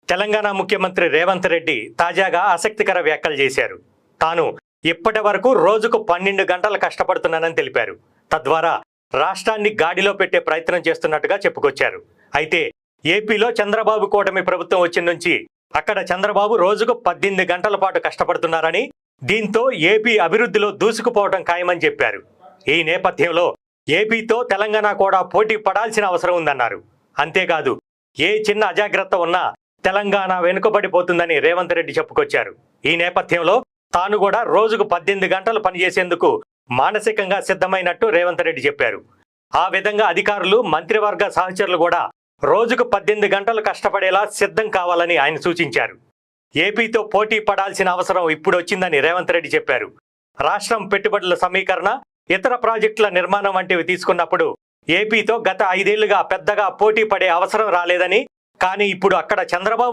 తెలంగాణ ముఖ్యమంత్రి రేవంత్ రెడ్డి తాజాగా ఆసక్తికర వ్యాఖ్యలు చేశారు. తాను ఇప్పటి వరకు రోజుకు 12 గంటలు కష్టపడుతున్నానని తెలిపారు. తద్వారా రాష్ట్రాన్ని గాడిలో పెట్టే ప్రయత్నం చేస్తున్నట్టుగా చెప్పుకొచ్చారు. అయితే ఏపీలో చంద్రబాబు కూటమి ప్రభుత్వం వచ్చిన నుంచి అక్కడ చంద్రబాబు రోజుకు 18 గంటల పాటు కష్టపడుతున్నారని, దీంతో ఏపీ అభివృద్ధిలో దూసుకుపోవడం ఖాయమని చెప్పారు. ఈ నేపథ్యంలో ఏపీతో తెలంగాణ కూడా పోటీ పడాల్సిన అవసరం ఉందన్నారు. అంతేకాదు ఏ చిన్న అజాగ్రత్త ఉన్నా తెలంగాణ వెనుకబడిపోతుందని రేవంత్ రెడ్డి చెప్పుకొచ్చారు. ఈ నేపథ్యంలో తాను కూడా రోజుకు 18 గంటలు పనిచేసేందుకు మానసికంగా సిద్ధమైనట్టు రేవంత్ రెడ్డి చెప్పారు. ఆ విధంగా అధికారులు, మంత్రివర్గ సహచరులు కూడా రోజుకు 18 గంటలు కష్టపడేలా సిద్ధం కావాలని ఆయన సూచించారు. ఏపీతో పోటీ పడాల్సిన అవసరం ఇప్పుడు వచ్చిందని రేవంత్ రెడ్డి చెప్పారు. రాష్ట్రం పెట్టుబడుల సమీకరణ, ఇతర ప్రాజెక్టుల నిర్మాణం వంటివి తీసుకున్నప్పుడు ఏపీతో గత 5 ఏళ్లుగా పెద్దగా పోటీ పడే అవసరం రాలేదని, కానీ ఇప్పుడు అక్కడ చంద్రబాబు